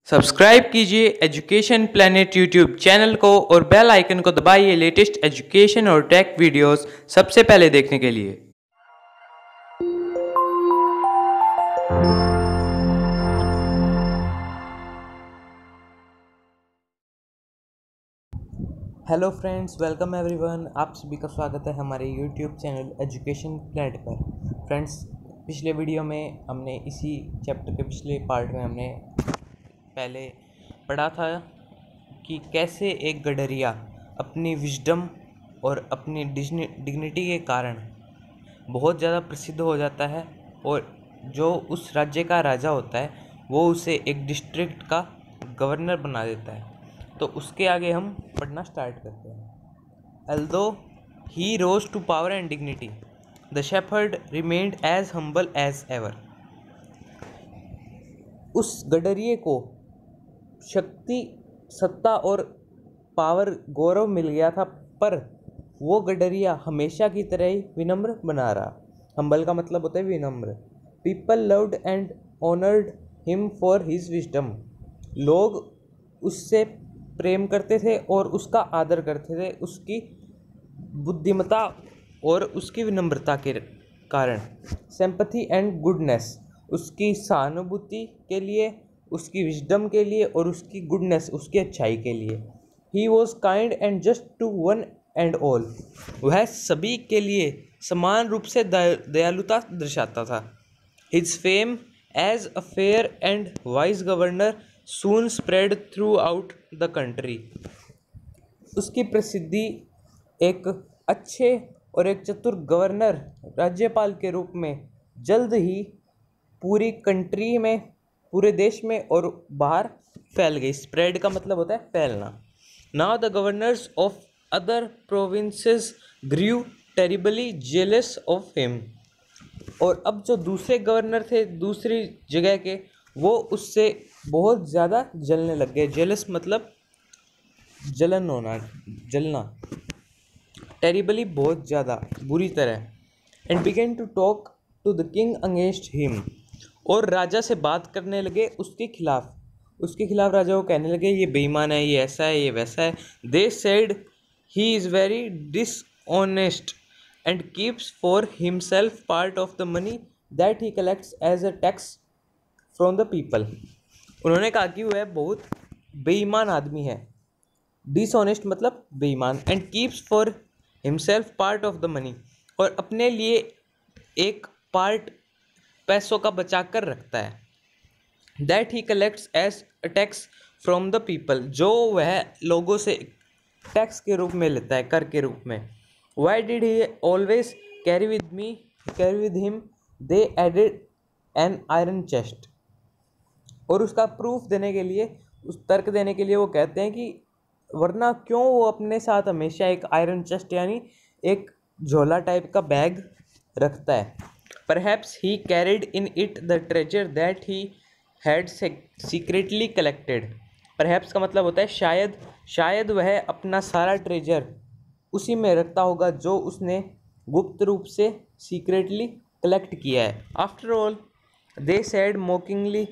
Subscribe कीजिए education planet YouTube channel को और बेल आइकन को दबाइए लेटेस्ट एजुकेशन और टेक वीडियोस सबसे पहले देखने के लिए। Hello friends, welcome everyone. आप सभी का स्वागत है हमारे यूट्यूब चैनल एजुकेशन प्लेनेट पर। फ्रेंड्स, पिछले वीडियो में हमने इसी चैप्टर के पिछले पार्ट में हमने पहले पढ़ा था कि कैसे एक गडरिया अपनी विजडम और अपनी डिग्निटी के कारण बहुत ज़्यादा प्रसिद्ध हो जाता है और जो उस राज्य का राजा होता है वो उसे एक डिस्ट्रिक्ट का गवर्नर बना देता है। तो उसके आगे हम पढ़ना स्टार्ट करते हैं। Although he rose to power and dignity, the shepherd remained as humble as ever. उस गडरिये को शक्ति, सत्ता और पावर, गौरव मिल गया था, पर वो गडरिया हमेशा की तरह ही विनम्र बना रहा। हम्बल का मतलब होता है विनम्र। People loved and honoured him for his wisdom. लोग उससे प्रेम करते थे और उसका आदर करते थे उसकी बुद्धिमत्ता और उसकी विनम्रता के कारण। सिंपैथी एंड गुडनेस, उसकी सहानुभूति के लिए, उसकी विजडम के लिए और उसकी गुडनेस, उसकी अच्छाई के लिए। He was kind and just to one and all. वह सभी के लिए समान रूप से दयालुता दर्शाता था। His fame as a fair and wise governor soon spread throughout the country. उसकी प्रसिद्धि एक अच्छे और एक चतुर गवर्नर, राज्यपाल के रूप में जल्द ही पूरी कंट्री में, पूरे देश में और बाहर फैल गई। स्प्रेड का मतलब होता है फैलना। Now the governors of other provinces grew terribly jealous of him. और अब जो दूसरे गवर्नर थे दूसरी जगह के, वो उससे बहुत ज़्यादा जलने लग गए। जेलस मतलब जलन होना, जलना। टेरिबली बहुत ज़्यादा, बुरी तरह। And began to talk to the king against him. और राजा से बात करने लगे उसके खिलाफ। राजा को कहने लगे ये बेईमान है, ये ऐसा है, ये वैसा है। They said he is very dishonest and keeps for himself part of the money that he collects as a tax from the people. उन्होंने कहा कि वह बहुत बेईमान आदमी है। डिसऑनेस्ट मतलब बेईमान। And keeps for himself part of the money, और अपने लिए एक पार्ट पैसों का बचा कर रखता है। That he collects as a tax from the people, जो वह लोगों से टैक्स के रूप में लेता है, कर के रूप में। Why did he always carry with him they added an iron chest. और उसका प्रूफ देने के लिए, उस तर्क देने के लिए वो कहते हैं कि वरना क्यों वो अपने साथ हमेशा एक आयरन चेस्ट यानी एक झोला टाइप का बैग रखता है। Perhaps he carried in it the treasure that he had secretly collected. Perhaps का मतलब होता है शायद वह अपना सारा ट्रेजर उसी में रखता होगा जो उसने गुप्त रूप से सीक्रेटली कलेक्ट किया है। आफ्टर ऑल दे सेड मोकिंगली,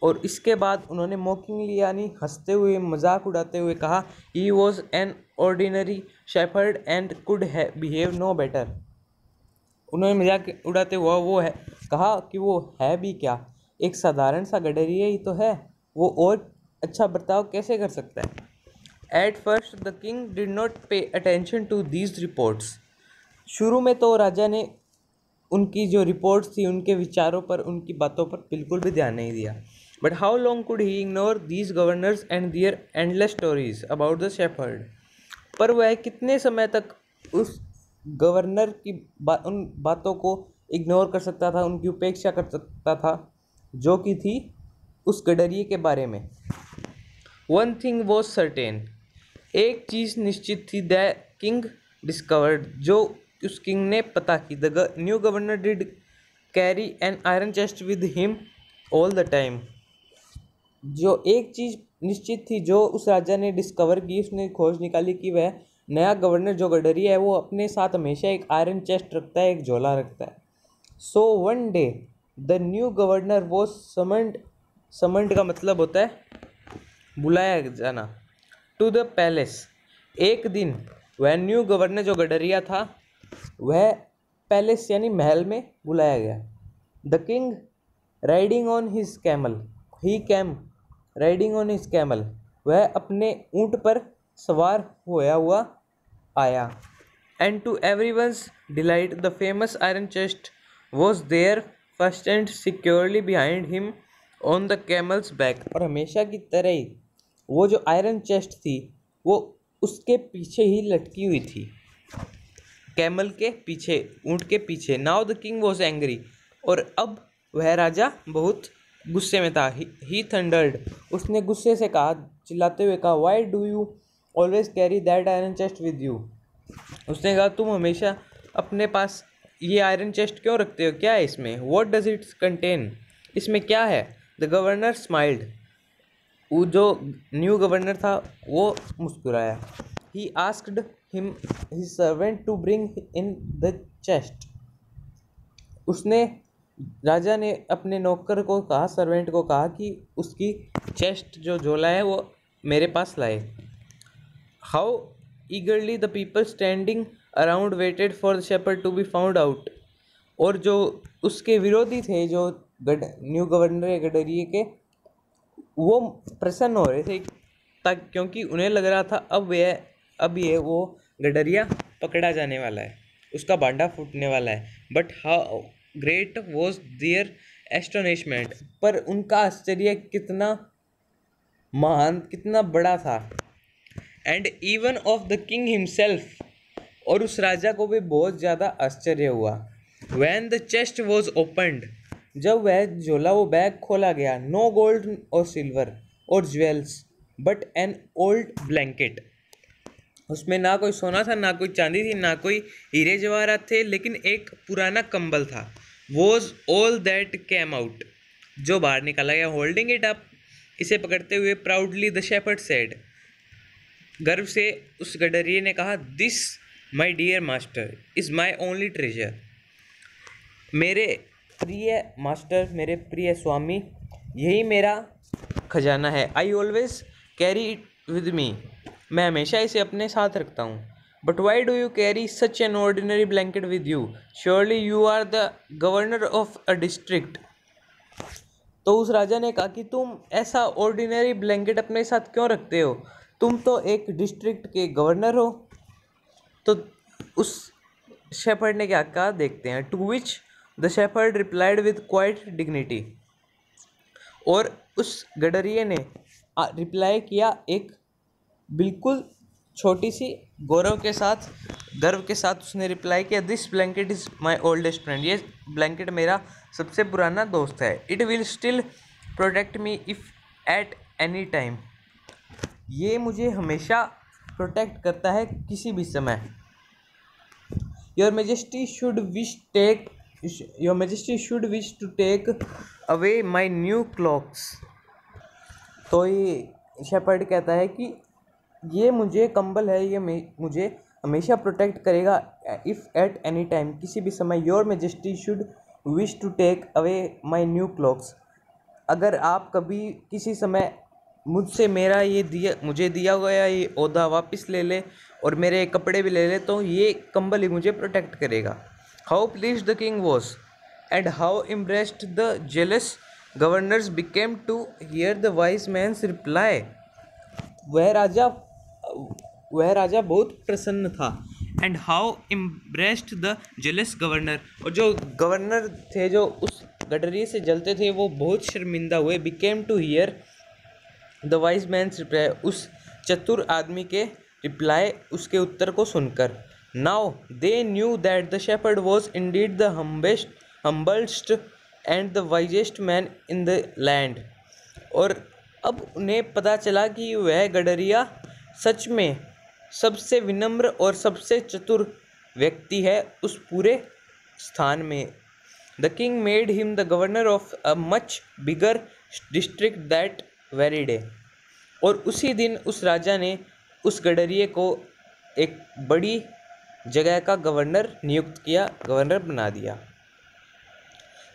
और इसके बाद उन्होंने मोकिंगली यानी हंसते हुए, मजाक उड़ाते हुए कहा, he was an ordinary shepherd and could behave no better. उन्होंने मजाक उड़ाते हुआ कहा कि वो है भी क्या, एक साधारण सा गडरिया ही तो है, वो और अच्छा बर्ताव कैसे कर सकता है। At first the king did not pay attention to these reports. शुरू में तो राजा ने उनकी जो रिपोर्ट्स थी, उनके विचारों पर, उनकी बातों पर बिल्कुल भी ध्यान नहीं दिया। But how long could he ignore these governors and their endless stories about the shepherd. पर वह कितने समय तक उस गवर्नर की उन बातों को इग्नोर कर सकता था, उनकी उपेक्षा कर सकता था, जो कि थी उस गडरिये के बारे में। वन थिंग वॉज सर्टेन, एक चीज़ निश्चित थी। द किंग डिस्कवर्ड, जो उस किंग ने पता की। The new governor did carry N iron chest with him all the time. जो एक चीज़ निश्चित थी जो उस राजा ने डिस्कवर की, उसने खोज निकाली कि वह नया गवर्नर जो गडरिया है वो अपने साथ हमेशा एक आयरन चेस्ट रखता है, एक झोला रखता है। So one day the new governor was summoned का मतलब होता है बुलाया जाना। टू द पैलेस, एक दिन वह न्यू गवर्नर जो गडरिया था वह पैलेस यानी महल में बुलाया गया। The king riding on his camel, he came riding on his camel, वह अपने ऊंट पर सवार होया हुआ आया। And to everyone's delight the famous iron chest was there first and securely behind him on the camel's back, और हमेशा की तरह ही वो जो आयरन चेस्ट थी वो उसके पीछे ही लटकी हुई थी, कैमल के पीछे, ऊंट के पीछे। Now the king was angry, और अब वह राजा बहुत गुस्से में था। ही थंडर्ड, उसने गुस्से से कहा, चिल्लाते हुए कहा, Y do you always carry that iron chest with you, उसने कहा तुम हमेशा अपने पास ये आयरन चेस्ट क्यों रखते हो, क्या है इसमें, वॉट डज इट कंटेन, इसमें क्या है। द गवर्नर स्माइल्ड, वो जो न्यू गवर्नर था वो मुस्कुराया। He asked him his servant to bring in the chest, उसने, राजा ने अपने नौकर को कहा, सर्वेंट को कहा कि उसकी चेस्ट जो झोला है वो मेरे पास लाए। How eagerly the people standing around waited for the shepherd to be found out, और जो उसके विरोधी थे जो न्यू गवर्नर गडरिये के, वो प्रसन्न हो रहे थे तक, क्योंकि उन्हें लग रहा था अब ये वो गडरिया पकड़ा जाने वाला है, उसका बांडा फूटने वाला है। But how great was their astonishment, पर उनका आश्चर्य कितना महान, कितना बड़ा था। And even of the king himself, और उस राजा को भी बहुत ज़्यादा आश्चर्य हुआ। When the chest was opened, जब वह झोला, वो बैग खोला गया। नो गोल्ड और सिल्वर और jewels but an old blanket, उसमें ना कोई सोना था, ना कोई चांदी थी, ना कोई हीरे जवाहरात थे, लेकिन एक पुराना कंबल था। Was all that came out, जो बाहर निकाला गया। होल्डिंग इट अप, इसे पकड़ते हुए, प्राउडली द शेपर्ड सेड, गर्व से उस गडरिये ने कहा, this my dear master is my only treasure, मेरे प्रिय मास्टर, मेरे प्रिय स्वामी, यही मेरा खजाना है। I always carry it with me, मैं हमेशा इसे अपने साथ रखता हूँ। But why do you carry such an ordinary blanket with you, surely you are the governor of a district. तो उस राजा ने कहा कि तुम ऐसा ऑर्डिनरी ब्लैंकेट अपने साथ क्यों रखते हो, तुम तो एक डिस्ट्रिक्ट के गवर्नर हो। तो उस शेफर्ड ने क्या कहा, देखते हैं। To which the shepherd replied with quiet dignity, और उस गडरिये ने रिप्लाई किया एक बिल्कुल छोटी सी गर्व के साथ उसने रिप्लाई किया, this blanket is my oldest friend, ये ब्लैंकेट मेरा सबसे पुराना दोस्त है। It will still protect me if at any time, ये मुझे हमेशा प्रोटेक्ट करता है किसी भी समय। Your majesty should wish to take away my new clothes, तो ये शेपर्ड कहता है कि ये मुझे कंबल है, ये मुझे हमेशा प्रोटेक्ट करेगा, इफ़ एट एनी टाइम, किसी भी समय। Your majesty should wish to take away my new clothes, अगर आप कभी किसी समय मुझसे मुझे दिया गया ये ओहदा वापस ले ले और मेरे कपड़े भी ले ले, तो ये कंबल ही मुझे प्रोटेक्ट करेगा। How pleased the king was and how impressed the jealous governors became to hear the wise man's reply, वह राजा बहुत प्रसन्न था। And how impressed the jealous governor, और जो गवर्नर थे जो उस गडरिये से जलते थे वो बहुत शर्मिंदा हुए। Became to hear the wise man's reply, उस चतुर आदमी के रिप्लाई, उसके उत्तर को सुनकर। Now they knew that the shepherd was indeed the humblest and the wisest man in the land, और अब उन्हें पता चला कि वह गडरिया सच में सबसे विनम्र और सबसे चतुर व्यक्ति है उस पूरे स्थान में। The king made him the governor of a much bigger district that very day, और उसी दिन उस राजा ने उस गडरिये को एक बड़ी जगह का गवर्नर नियुक्त किया, गवर्नर बना दिया।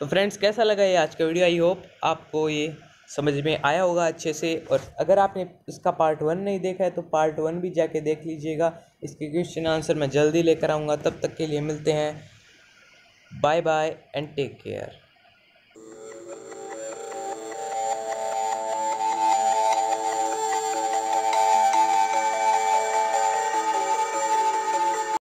तो फ्रेंड्स, कैसा लगा ये आज का वीडियो? आई होप आपको ये समझ में आया होगा अच्छे से। और अगर आपने इसका पार्ट 1 नहीं देखा है तो पार्ट 1 भी जाके देख लीजिएगा। इसके क्वेश्चन आंसर मैं जल्दी लेकर आऊँगा। तब तक के लिए मिलते हैं। Bye bye and take care.